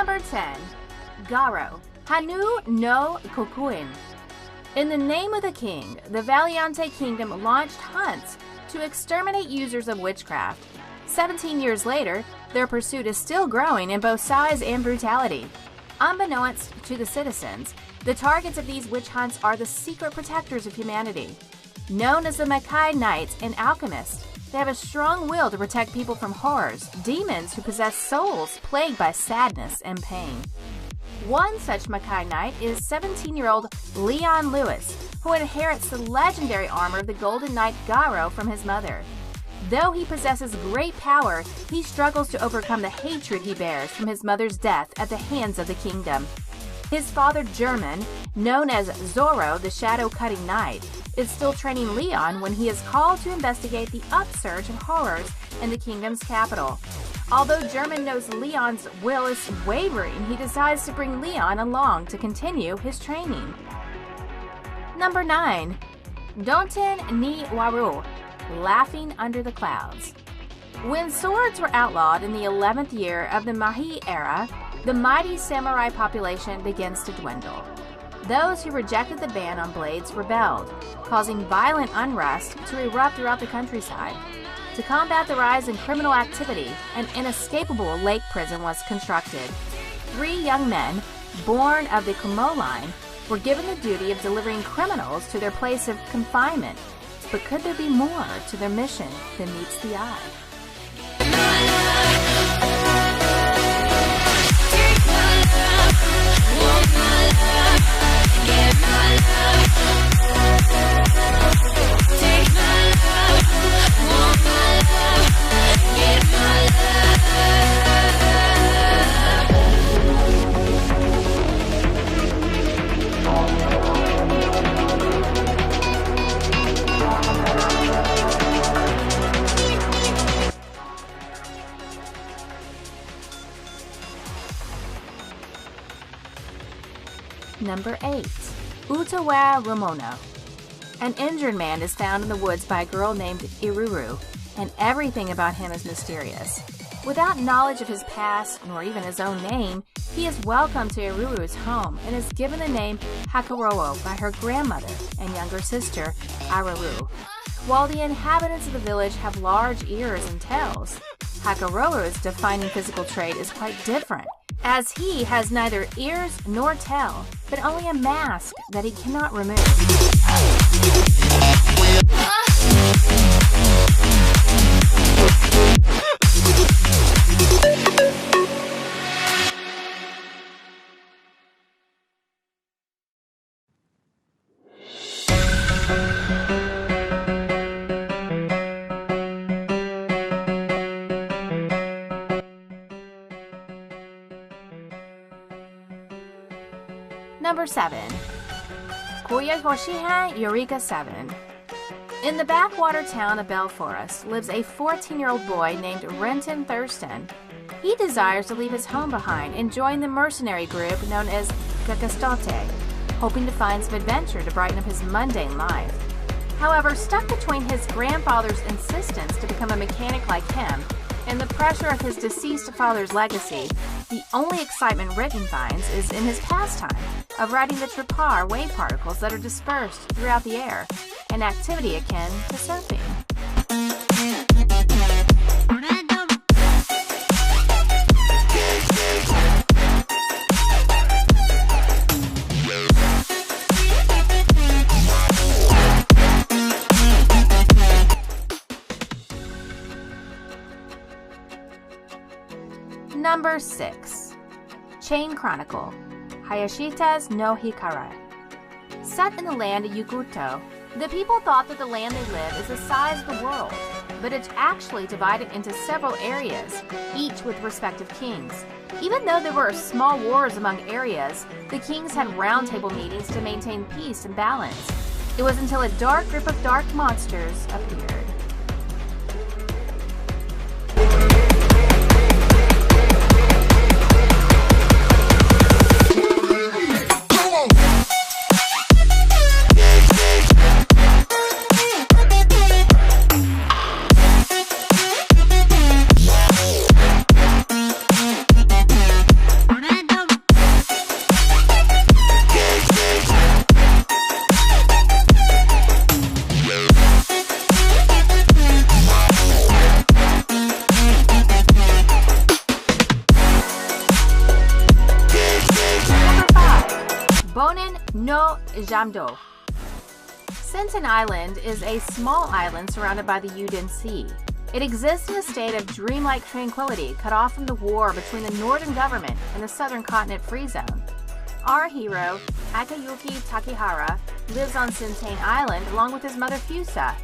Number 10. Garo, Hanu no Kokuin. In the name of the king, the Valiante Kingdom launched hunts to exterminate users of witchcraft. 17 years later, their pursuit is still growing in both size and brutality. Unbeknownst to the citizens, the targets of these witch hunts are the secret protectors of humanity. Known as the Makai Knights and Alchemists, they have a strong will to protect people from horrors, demons who possess souls plagued by sadness and pain. One such Makai Knight is 17-year-old Leon Lewis, who inherits the legendary armor of the Golden Knight Garo from his mother. Though he possesses great power, he struggles to overcome the hatred he bears from his mother's death at the hands of the kingdom. His father German, known as Zorro the Shadow-Cutting Knight, is still training Leon when he is called to investigate the upsurge of horrors in the kingdom's capital. Although German knows Leon's will is wavering, he decides to bring Leon along to continue his training. Number 9. Donten ni Waru, Laughing Under the Clouds. When swords were outlawed in the 11th year of the Mahi era, the mighty samurai population begins to dwindle. Those who rejected the ban on blades rebelled, causing violent unrest to erupt throughout the countryside. To combat the rise in criminal activity, an inescapable lake prison was constructed. 3 young men, born of the Kumo line, were given the duty of delivering criminals to their place of confinement. But could there be more to their mission than meets the eye? Number 8. Utawa Ramono. An injured man is found in the woods by a girl named Iruru, and everything about him is mysterious. Without knowledge of his past, nor even his own name, he is welcomed to Iruru's home and is given the name Hakarowo by her grandmother and younger sister, Araru. While the inhabitants of the village have large ears and tails, Hakarowo's defining physical trait is quite different, as he has neither ears nor tail, but only a mask that he cannot remove. Number 7. Koyahoshiha Eureka 7. In the backwater town of Bell Forest lives a 14-year-old boy named Renton Thurston. He desires to leave his home behind and join the mercenary group known as Gakastote, hoping to find some adventure to brighten up his mundane life. However, stuck between his grandfather's insistence to become a mechanic like him and the pressure of his deceased father's legacy, the only excitement Renton finds is in his pastime of riding the trapar wave particles that are dispersed throughout the air, an activity akin to surfing. Number 6. Chain Chronicle, Hayashita's no Hikara. Set in the land of Yukuto, the people thought that the land they live is the size of the world, but it's actually divided into several areas, each with respective kings. Even though there were small wars among areas, the kings had roundtable meetings to maintain peace and balance. It was until a dark group of dark monsters appeared. Miao Jamdo. Senten Island is a small island surrounded by the Yuden Sea. It exists in a state of dreamlike tranquility, cut off from the war between the northern government and the southern continent free zone. Our hero, Akayuki Takehara, lives on Senten Island along with his mother Fusa.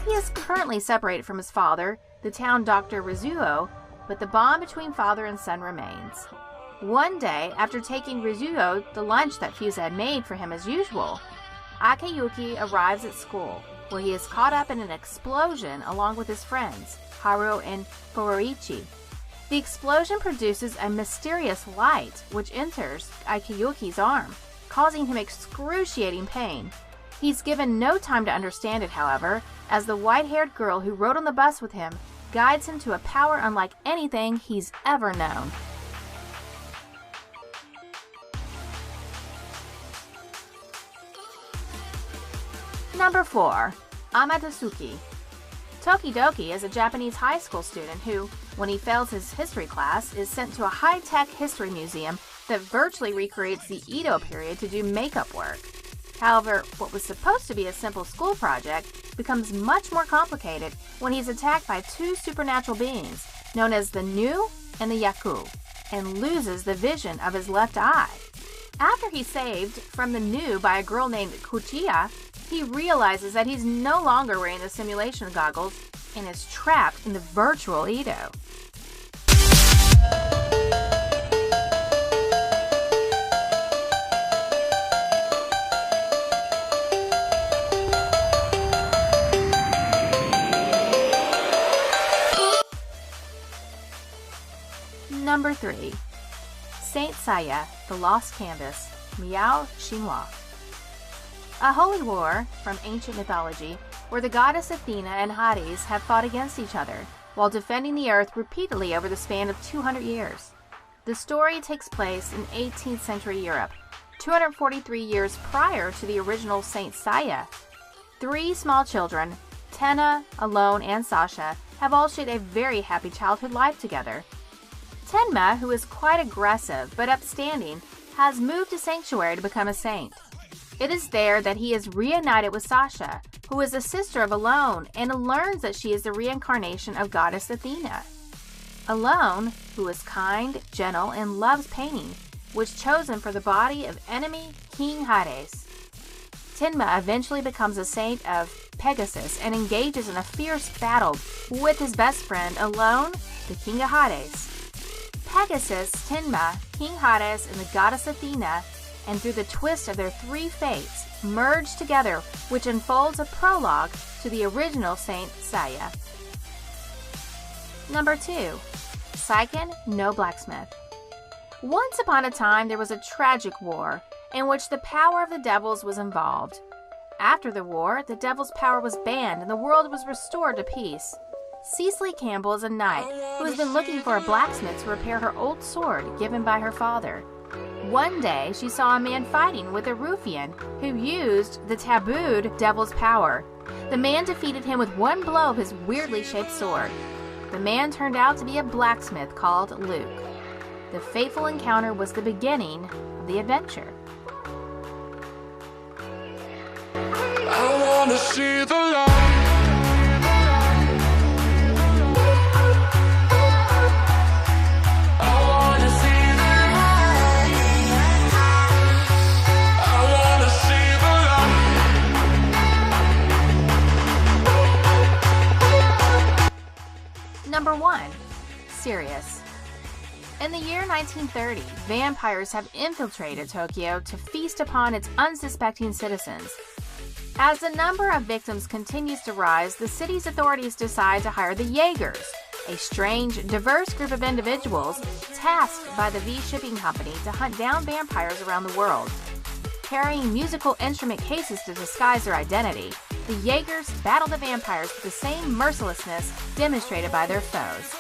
He is currently separated from his father, the town Dr. Rizuo, but the bond between father and son remains. One day, after taking Rizuo the lunch that Fusa had made for him as usual, Akayuki arrives at school, where he is caught up in an explosion along with his friends, Haru and Furuichi. The explosion produces a mysterious light which enters Akayuki's arm, causing him excruciating pain. He's given no time to understand it, however, as the white-haired girl who rode on the bus with him guides him to a power unlike anything he's ever known. Number 4. Amatasuki. Tokidoki is a Japanese high school student who, when he fails his history class, is sent to a high-tech history museum that virtually recreates the Edo period to do makeup work. However, what was supposed to be a simple school project becomes much more complicated when he's attacked by two supernatural beings, known as the Nu and the Yaku, and loses the vision of his left eye. After he's saved from the Nu by a girl named Kuchiya, he realizes that he's no longer wearing the simulation goggles and is trapped in the virtual Edo. Number 3. Saint Saya, the Lost Canvas, Miao Xinhua. A holy war from ancient mythology where the goddess Athena and Hades have fought against each other while defending the earth repeatedly over the span of 200 years. The story takes place in 18th century Europe, 243 years prior to the original Saint Saya. 3 small children, Tenna, Alone, and Sasha, have all shared a very happy childhood life together. Tenma, who is quite aggressive but upstanding, has moved to Sanctuary to become a saint. It is there that he is reunited with Sasha, who is a sister of Alone, and learns that she is the reincarnation of goddess Athena. Alone, who is kind, gentle, and loves painting, was chosen for the body of enemy King Hades. Tenma eventually becomes a saint of Pegasus and engages in a fierce battle with his best friend Alone, the king of Hades. Pegasus, Tenma, King Hades, and the goddess Athena, and through the twist of their 3 fates, merge together, which unfolds a prologue to the original Saint Saya. Number 2. Seiken no Blacksmith. Once upon a time, there was a tragic war in which the power of the devils was involved. After the war, the devil's power was banned and the world was restored to peace. Cecily Campbell is a knight who has been looking for a blacksmith to repair her old sword given by her father. One day, she saw a man fighting with a ruffian who used the tabooed devil's power. The man defeated him with one blow of his weirdly shaped sword. The man turned out to be a blacksmith called Luke. The fateful encounter was the beginning of the adventure. I wanna see the light. Number 1. Sirius. In the year 1930, vampires have infiltrated Tokyo to feast upon its unsuspecting citizens. As the number of victims continues to rise, the city's authorities decide to hire the Jaegers, a strange, diverse group of individuals tasked by the V Shipping Company to hunt down vampires around the world. Carrying musical instrument cases to disguise their identity, the Jaegers battle the vampires with the same mercilessness demonstrated by their foes.